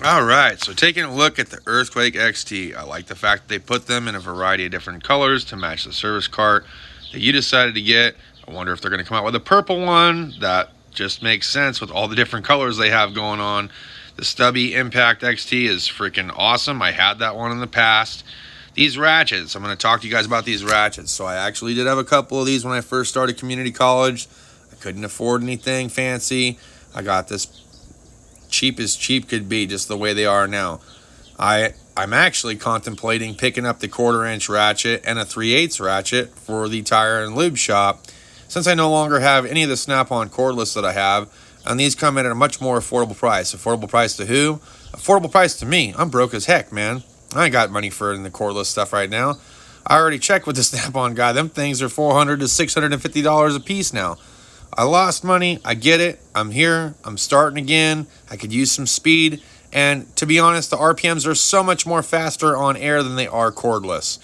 All right, so taking a look at the Earthquake XT, I like the fact that they put them in a variety of different colors to match the service cart that you decided to get. I wonder if they're going to come out with a purple one. That just makes sense with all the different colors they have going on. The Stubby Impact XT is freaking awesome. I had that one in the past. These ratchets, I'm going to talk to you guys about these ratchets. So I actually did have a couple of these when I first started community college. I couldn't afford anything fancy. I got this cheap as cheap could be, just the way they are now. I'm actually contemplating picking up the 1/4-inch ratchet and a 3/8 ratchet for the tire and lube shop, since I no longer have any of the snap-on cordless that I have, and these come in at a much more affordable price. Affordable price to who? Affordable price to me. I'm broke as heck, man. I ain't got money for it in the cordless stuff right now. I already checked with the snap-on guy. Them things are $400 to $650 a piece now. I lost money. I get it. I'm here. I'm starting again. I could use some speed. And to be honest, the RPMs are so much more faster on air than they are cordless.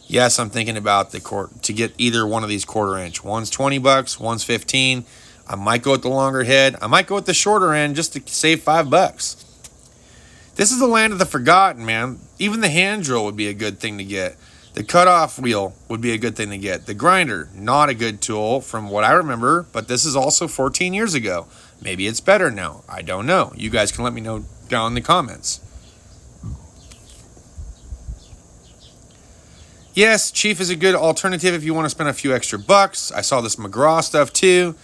Yes, I'm thinking about to get either one of these 1/4-inch. One's $20, one's $15. I might go with the longer head. I might go with the shorter end just to save $5. This is the land of the forgotten, man. Even the hand drill would be a good thing to get. The cutoff wheel would be a good thing to get. The grinder, not a good tool from what I remember, but this is also 14 years ago. Maybe it's better now. I don't know. You guys can let me know down in the comments. Yes, Chief is a good alternative if you want to spend a few extra bucks. I saw this McGraw stuff too.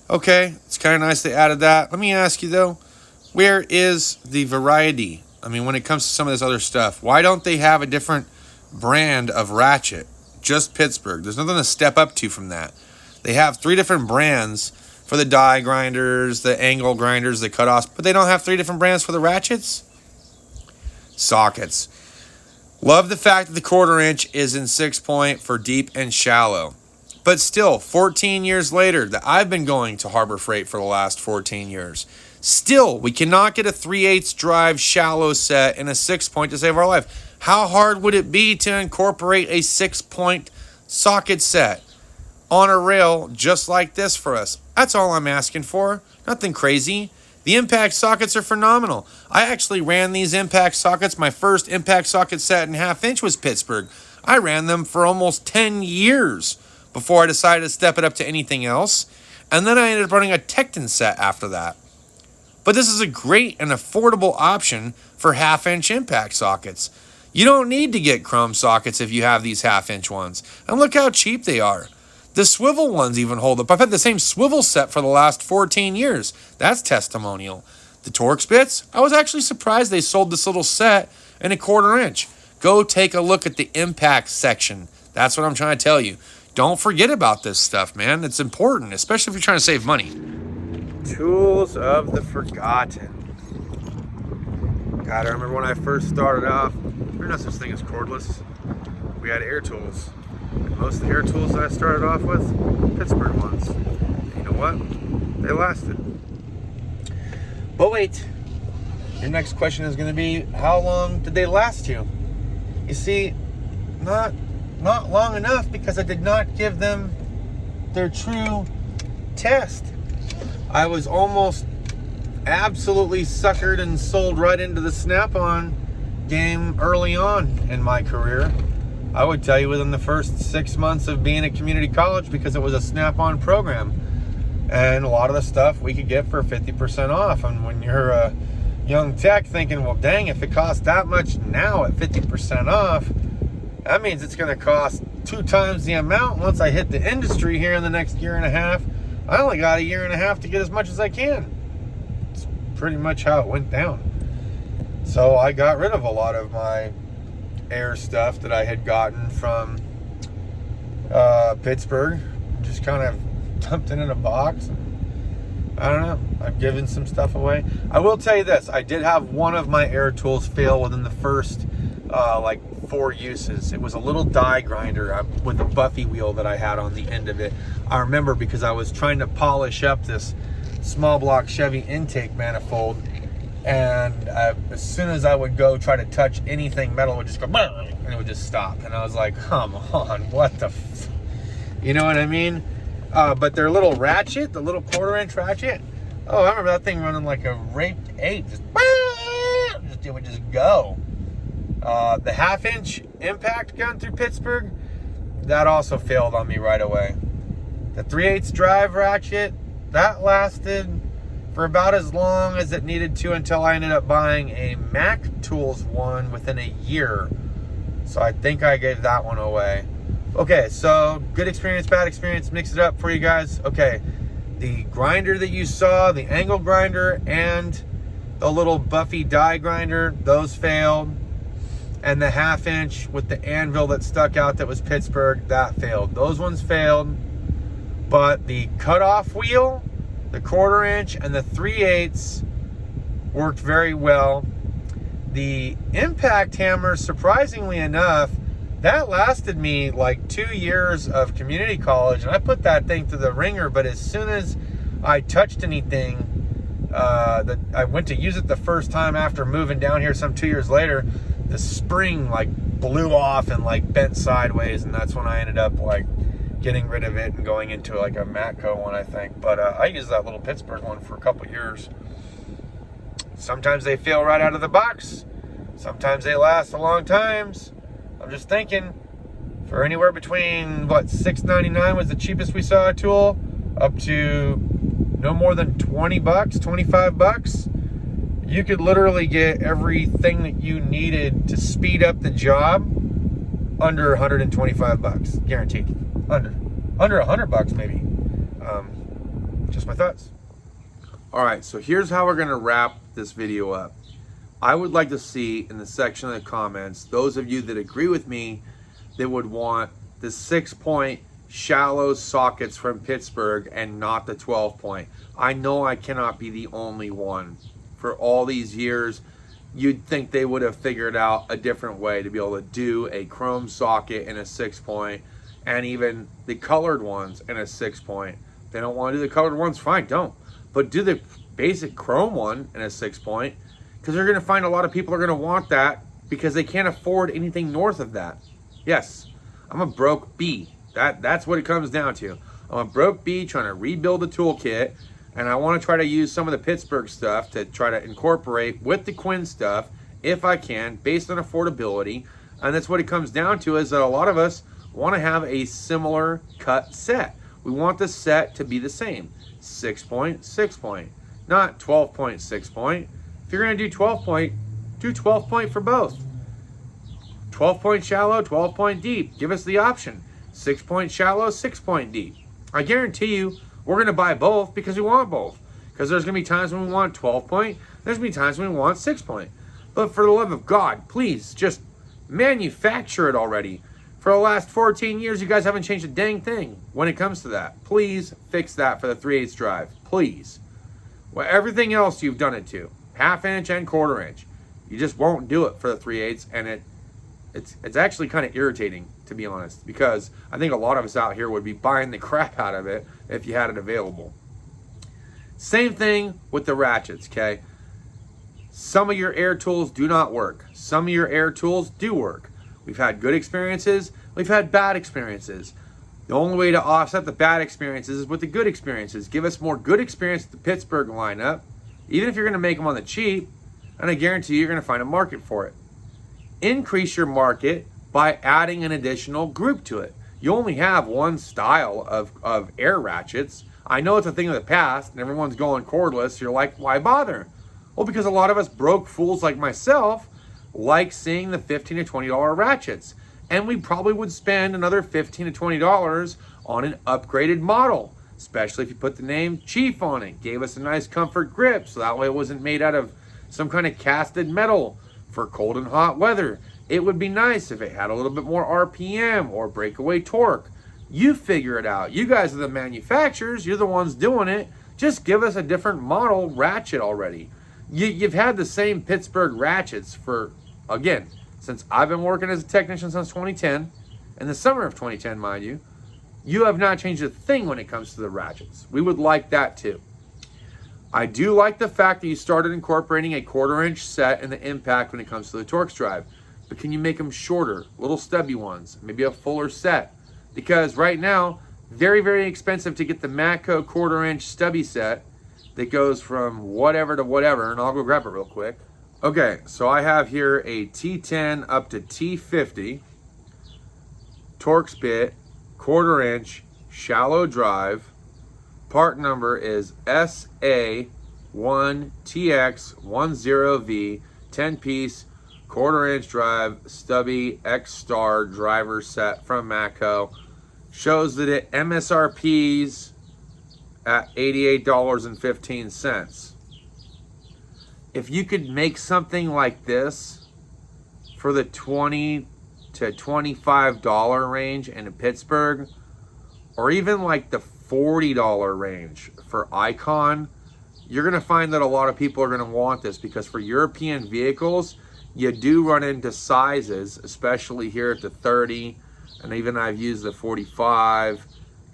Okay, it's kind of nice they added that. Let me ask you though, where is the variety? I mean, when it comes to some of this other stuff, why don't they have a different brand of ratchet? Just Pittsburgh. There's nothing to step up to from that. They have 3 different brands for the die grinders, the angle grinders, the cutoffs, but they don't have 3 different brands for the ratchets? Sockets. Love the fact that the 1/4-inch is in 6-point for deep and shallow. But still, 14 years later, that I've been going to Harbor Freight for the last 14 years. Still, we cannot get a 3/8 drive shallow set in a 6-point to save our life. How hard would it be to incorporate a 6-point socket set on a rail just like this for us? That's all I'm asking for. Nothing crazy. The impact sockets are phenomenal. I actually ran these impact sockets. My first impact socket set in 1/2-inch was Pittsburgh. I ran them for almost 10 years before I decided to step it up to anything else. And then I ended up running a Tecton set after that. But this is a great and affordable option for 1/2-inch impact sockets. You don't need to get chrome sockets if you have these 1/2-inch ones. And look how cheap they are. The swivel ones even hold up. I've had the same swivel set for the last 14 years. That's testimonial. The Torx bits, I was actually surprised they sold this little set in a 1/4-inch. Go take a look at the impact section. That's what I'm trying to tell you. Don't forget about this stuff, man. It's important, especially if you're trying to save money. Tools of the forgotten. God, I remember when I first started off, there's no such thing as cordless. We had air tools. And most of the air tools that I started off with, Pittsburgh ones. And you know what? They lasted. But wait, your next question is going to be, how long did they last you? You see, not long enough, because I did not give them their true test. I was almost absolutely suckered and sold right into the snap-on game early on in my career. I would tell you within the first 6 months of being at community college, because it was a snap-on program. And a lot of the stuff we could get for 50% off. And when you're a young tech thinking, well, dang, if it costs that much now at 50% off, that means it's going to cost 2 times the amount once I hit the industry here in the next year and a half. I only got a year and a half to get as much as I can. It's pretty much how it went down. So I got rid of a lot of my air stuff that I had gotten from Pittsburgh. Just kind of dumped it in a box. I don't know. I've given some stuff away. I will tell you this. I did have one of my air tools fail within the first 4 uses. It was a little die grinder with a Buffy wheel that I had on the end of it. I remember because I was trying to polish up this small block Chevy intake manifold, and as soon as I would go try to touch anything metal, it would just go and it would just stop. And I was like, come on, what the you know what I mean? But their little ratchet, the little 1/4-inch ratchet, oh, I remember that thing running like a raped ape, just it would just go. The 1/2-inch impact gun through Pittsburgh, that also failed on me right away. The 3/8 drive ratchet, that lasted for about as long as it needed to until I ended up buying a Mac Tools one within a year. So I think I gave that one away. Okay, so good experience, bad experience, mix it up for you guys. Okay, the grinder that you saw, the angle grinder and the little Buffy die grinder, those failed. And the 1/2-inch with the anvil that stuck out that was Pittsburgh, that failed. Those ones failed. But the cutoff wheel, the 1/4-inch, and the 3/8 worked very well. The impact hammer, surprisingly enough, that lasted me like 2 years of community college, and I put that thing through the ringer, but as soon as I touched anything, that I went to use it the first time after moving down here some 2 years later, the spring like blew off and like bent sideways, and that's when I ended up like getting rid of it and going into like a Matco one, I think. But I used that little Pittsburgh one for a couple years. Sometimes they fail right out of the box. Sometimes they last a long times. I'm just thinking, for anywhere between what, $6.99 was the cheapest we saw a tool, up to no more than $20, $25. You could literally get everything that you needed to speed up the job under $125, guaranteed. Under $100 maybe. Just my thoughts. All right, so here's how we're gonna wrap this video up. I would like to see in the section of the comments, those of you that agree with me that would want the 6-point shallow sockets from Pittsburgh and not the 12-point. I know I cannot be the only one. For all these years, you'd think they would have figured out a different way to be able to do a chrome socket in a 6-point, and even the colored ones in a 6-point. They don't want to do the colored ones, fine, don't. But do the basic chrome one in a 6-point, because they're going to find a lot of people are going to want that because they can't afford anything north of that. Yes, I'm a broke B. That's what it comes down to. I'm a broke B trying to rebuild the toolkit, and I want to try to use some of the Pittsburgh stuff to try to incorporate with the Quinn stuff if I can, based on affordability. And that's what it comes down to, is that a lot of us want to have a similar cut set. We want the set to be the same. 6-point, 6-point, not 12-point, 6-point. If you're going to do 12-point, do 12-point for both. 12-point shallow, 12-point deep. Give us the option. 6-point shallow, 6-point deep. I guarantee you we're going to buy both because we want both. Because there's going to be times when we want 12-point. There's going to be times when we want 6-point. But for the love of God, please just manufacture it already. For the last 14 years, you guys haven't changed a dang thing when it comes to that. Please fix that for the 3/8 drive. Please. Well, everything else you've done it to. 1/2-inch and 1/4-inch. You just won't do it for the 3/8, and it's actually kind of irritating, to be honest, because I think a lot of us out here would be buying the crap out of it if you had it available. Same thing with the ratchets, okay? Some of your air tools do not work. Some of your air tools do work. We've had good experiences. We've had bad experiences. The only way to offset the bad experiences is with the good experiences. Give us more good experience with the Pittsburgh lineup, even if you're going to make them on the cheap, and I guarantee you're going to find a market for it. Increase your market by adding an additional group to it. You only have one style of air ratchets. I know it's a thing of the past, and everyone's going cordless. You're like, why bother? Well, because a lot of us broke fools like myself like seeing the $15 to $20 ratchets. And we probably would spend another $15 to $20 on an upgraded model, especially if you put the name Chief on it. Gave us a nice comfort grip, so that way it wasn't made out of some kind of casted metal for cold and hot weather. It would be nice if it had a little bit more RPM or breakaway torque. You figure it out. You guys are the manufacturers. You're the ones doing it. Just give us a different model ratchet already. You've had the same Pittsburgh ratchets for, again, since I've been working as a technician since 2010, in the summer of 2010, mind you. You have not changed a thing when it comes to the ratchets. We would like that too. I do like the fact that you started incorporating a 1/4-inch set in the impact when it comes to the Torx drive. But can you make them shorter, little stubby ones, maybe a fuller set? Because right now, very, very expensive to get the Matco 1/4-inch stubby set that goes from whatever to whatever, and I'll go grab it real quick. Okay, so I have here a T10 up to T50 Torx bit, 1/4 inch, shallow drive. Part number is SA1TX10V, 10 piece, 1/4 inch drive, stubby X Star driver set from Matco. Shows that it MSRP's at $88.15. If you could make something like this for the $20 to $25 range in Pittsburgh, or even like the $40 range for Icon, you're going to find that a lot of people are going to want this, because for European vehicles, you do run into sizes, especially here at the 30, and even I've used the 45,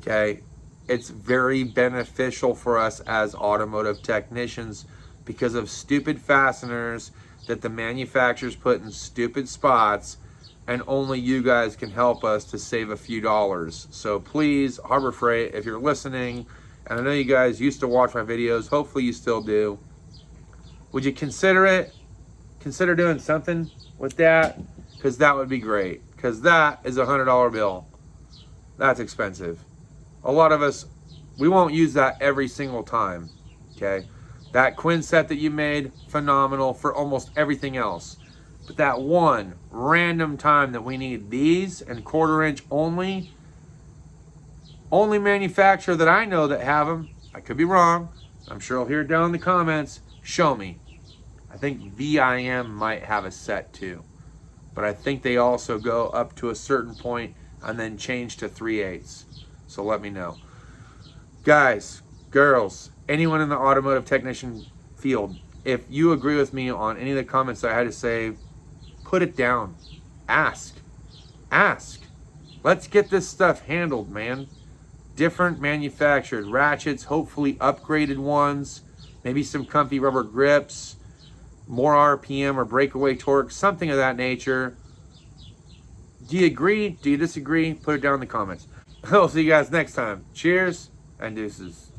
okay? It's very beneficial for us as automotive technicians because of stupid fasteners that the manufacturers put in stupid spots, and only you guys can help us to save a few dollars. So please, Harbor Freight, if you're listening, and I know you guys used to watch my videos, hopefully you still do, would you consider it? Consider doing something with that, because that would be great, because that is a $100 bill. That's expensive. A lot of us, we won't use that every single time, okay? That Quinn set that you made, phenomenal for almost everything else. But that one random time that we need these and 1/4 inch only manufacturer that I know that have them, I could be wrong, I'm sure I'll hear it down in the comments, show me. I think VIM might have a set too, but I think they also go up to a certain point and then change to 3/8. So let me know. Guys, girls, anyone in the automotive technician field, if you agree with me on any of the comments I had to say, put it down. Ask. Let's get this stuff handled, man. Different manufactured ratchets, hopefully upgraded ones, maybe some comfy rubber grips, more RPM or breakaway torque, something of that nature. Do you agree? Do you disagree? Put it down in the comments. I'll see you guys next time. Cheers and deuces.